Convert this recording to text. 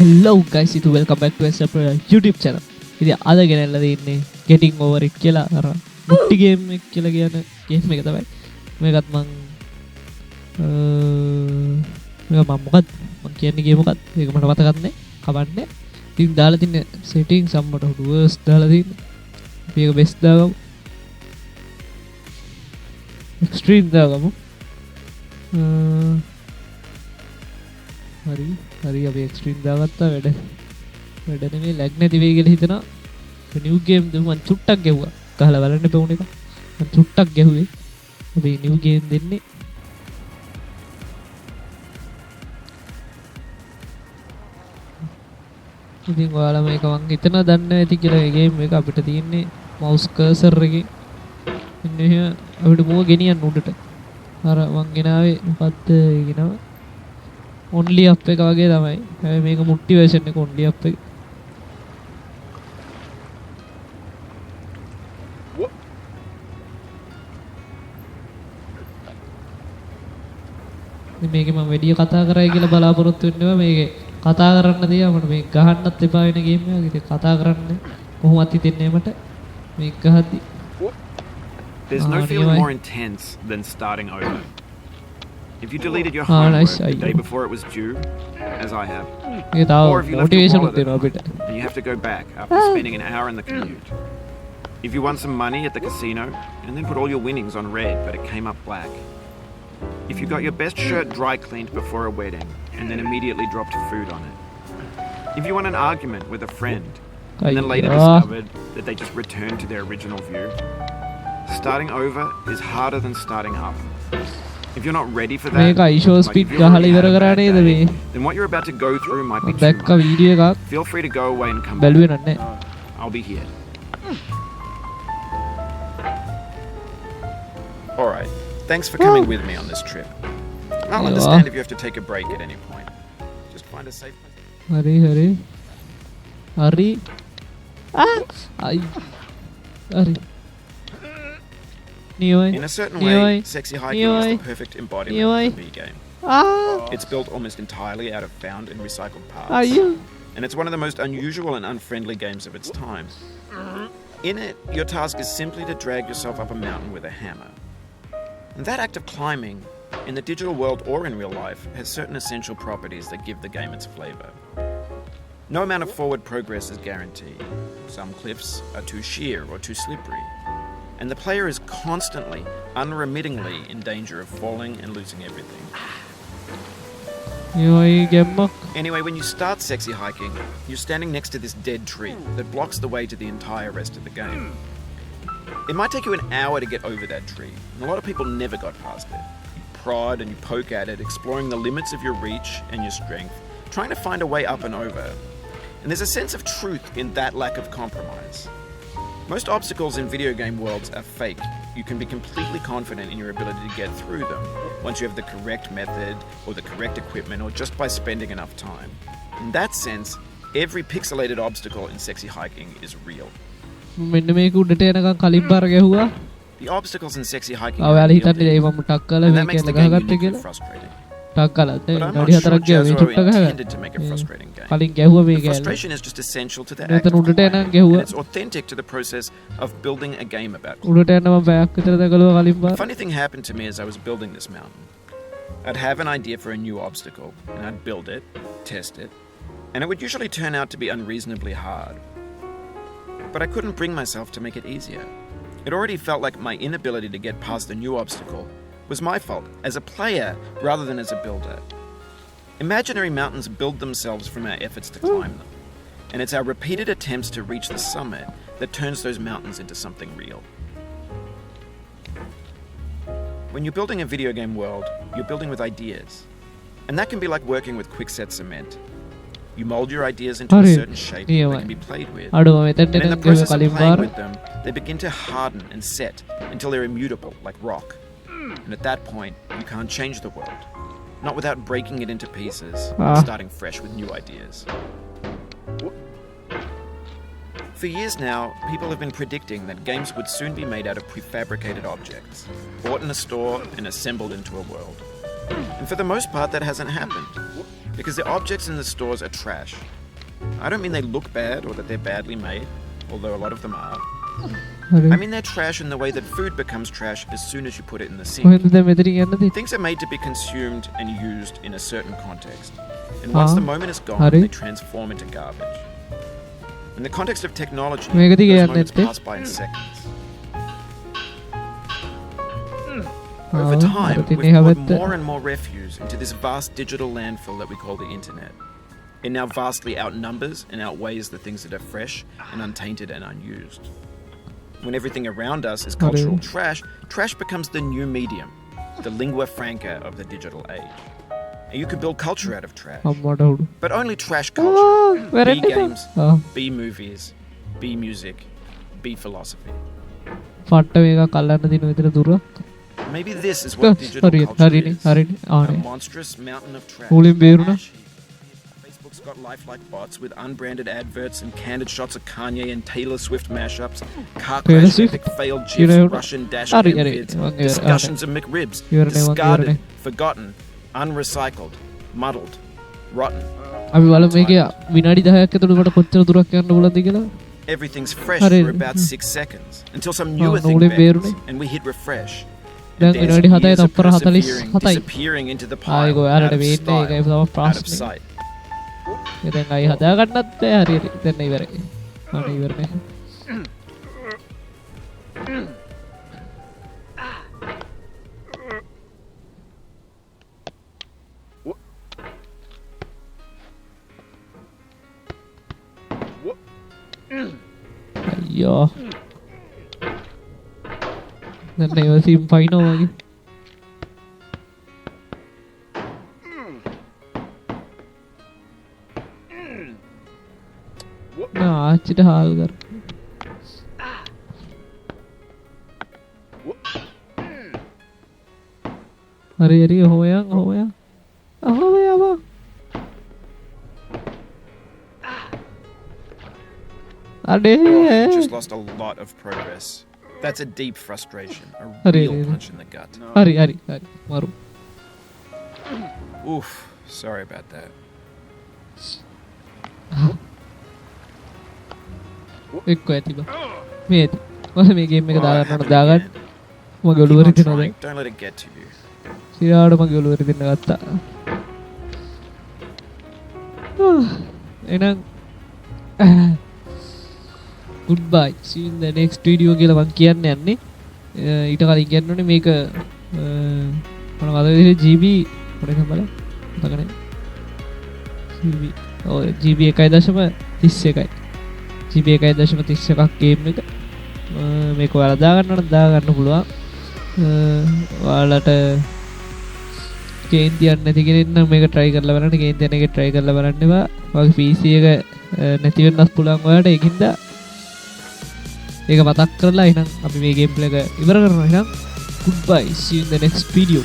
Hello guys, itu welcome back to our YouTube channel. ඉතින් අද ගෙනල්ලා දෙන්නේ getting over it කියලා අර මුට්ටි ගේම් එක කියලා කියන ගේම් එක තමයි. මේකත් මම මොකක්ද මම කියන්නේ ගේම් මොකක්ද? ඒක මට මතකත් නැහැ. කවන්නේ. ඉතින් දාලා තින්නේ settings අම්මට worst දාලා තින්නේ. අපි ඒක best දාගමු. extreme දාගමු. හරි අපි එක්ස්ට්‍රීම් දාගත්තා වැඩ නෙමෙයි ලැග් නැති වෙයි කියලා හිතනවා. නිව් ගේම් දෙමු මං චුට්ටක් ගැහුවා. ගහලා බලන්න බැවුන එක. මං චුට්ටක් ගැහුවේ. අපි නිව් ගේම් දෙන්නේ. ඉතින් ඔයාලා මේක මං හිතනවා දන්නේ නැති කියලා මේ ගේම් එක අපිට තියෙන්නේ mouse cursor එකේ. ඉන්නේ එහෙම අපිට මොව ගෙනියන්න උඩට. අර මං ගෙනාවේ මොකද්ද ගෙනාව? only up එක වගේ තමයි. හැබැයි මේක මුට්ටි version එක only up එක. මේකේ මම වැඩි කතා කරයි කියලා බලාපොරොත්තු වෙන්නවා. මේකේ කතා කරන්න තියා මට මේක ගහන්නත් එපා වෙන ගේම් එකක්. ඉතින් කතා කරන්න කොහොමවත් හිතෙන්නේ මට මේක ගහද්දි. There's no feeling more intense than starting over. If you deleted your homework the day before it was due, as I have, or if you left your wallet at home, and you have to go back after spending an hour in the commute. If you won some money at the casino and then put all your winnings on red but it came up black. If you got your best shirt dry cleaned before a wedding and then immediately dropped food on it. If you won an argument with a friend and then later discovered that they just returned to their original view. Starting over is harder than starting up. If you're not ready for that, then what you're about to go through might be too much. Feel free to go away and come back. I'll be here. Alright, thanks for coming with me on this trip. I'll understand if you have to take a break at any point. Just find a safe place. Hurry. In a certain way, sexy hiking is the perfect embodiment of the V-game. It's built almost entirely out of found and recycled parts. And it's one of the most unusual and unfriendly games of its time. In it, your task is simply to drag yourself up a mountain with a hammer. And that act of climbing, in the digital world or in real life, has certain essential properties that give the game its flavor. No amount of forward progress is guaranteed. Some cliffs are too sheer or too slippery. And the player is constantly, unremittingly in danger of falling and losing everything. Anyway, when you start sexy hiking, you're standing next to this dead tree that blocks the way to the entire rest of the game. It might take you an hour to get over that tree, and a lot of people never got past it. You prod and you poke at it, exploring the limits of your reach and your strength, trying to find a way up and over. And there's a sense of truth in that lack of compromise. Most obstacles in video game worlds are fake. You can be completely confident in your ability to get through them once you have the correct method or the correct equipment or just by spending enough time. In that sense, every pixelated obstacle in sexy hiking is real. The obstacles in sexy hiking are real, and that makes the game uniquely frustrating. But I'm not sure Jazzo intended to make a frustrating game. The frustration is just essential to the act of climbing, and it's authentic to the process of building a game about climbing. A funny thing happened to me as I was building this mountain. I'd have an idea for a new obstacle, and I'd build it, test it, and it would usually turn out to be unreasonably hard. But I couldn't bring myself to make it easier. It already felt like my inability to get past the new obstacle was my fault as a player rather than as a builder. Imaginary mountains build themselves from our efforts to climb them, and it's our repeated attempts to reach the summit that turns those mountains into something real. When you're building a video game world, you're building with ideas, and that can be like working with quickset cement. You mold your ideas into a certain shape that can be played with, and in the process of playing with them, they begin to harden and set until they're immutable like rock. And at that point, you can't change the world. Not without breaking it into pieces and starting fresh with new ideas. For years now, people have been predicting that games would soon be made out of prefabricated objects, bought in a store and assembled into a world. And for the most part, that hasn't happened. because the objects in the stores are trash. I don't mean they look bad or that they're badly made, although a lot of them are. I mean they're trash in the way that food becomes trash as soon as you put it in the sink. Things are made to be consumed and used in a certain context. And once the moment is gone, they transform into garbage. In the context of technology, those moments pass by in seconds. Over time, we've put more and more refuse into this vast digital landfill that we call the internet. It now vastly outnumbers and outweighs the things that are fresh and untainted and unused. When everything around us is cultural trash, trash becomes the new medium, the lingua franca of the digital age. And you can build culture out of trash, but only trash culture. B games, B movies, B music, B philosophy. Maybe this is what digital culture is. A monstrous mountain of trash. Facebook's got lifelike bots with unbranded adverts and candid shots of Kanye and Taylor Swift mashups, car crash epic failed GIFs, Russian dash cam vids, discussions of McRibs, discarded, forgotten, unrecycled, muddled, rotten. Everything's fresh for about 6 seconds until some newer thing bends and we hit refresh. Disappearing into the pile, out of style, out of sight. අයියෝ දැන් ඉවසීම් පයින්නවා වගේ නා ආච්චිට හාල් කර හරි හරි හොයන් අහෝයා Just lost a lot of progress. That's a deep frustration, a real punch in the gut. Hari, maru. Oof, sorry about that. එක්ක ඇතිබ මේ ඇති මම මේ ගේම් එක දාගන්න මගේ ඔළුව රිදෙනවා දැන් Don't let it get to you. සිරාවට මගේ ඔළුව රිදෙන්න ගත්තා එහෙනම් goodbye see you in the next video කියලා මම කියන්න යන්නේ ඊට කලින් කියන්න ඕනේ මේක මොන වගේ GB මොකද බලන්න මතකනේ GB ඔය GB 1.31යි GB 1.31ක් ගේම් එක මේක ඔයාලා දාගන්න පුළුවන් ඔයාලට කේන්තියක් නැති කෙනෙක් නම් මේක try කරලා බලන්න කේන්තියක් එක try කරලා බලන්න එපා ඔයාගේ PC එක නැති වෙන්නත් පුළුවන් ඔයාලට ඒකින්ද ඒක මතක් කරලා එහෙනම් අපි මේ ගේම් ප්ලේ එක ඉවර කරනවා එහෙනම් goodbye see you in the next video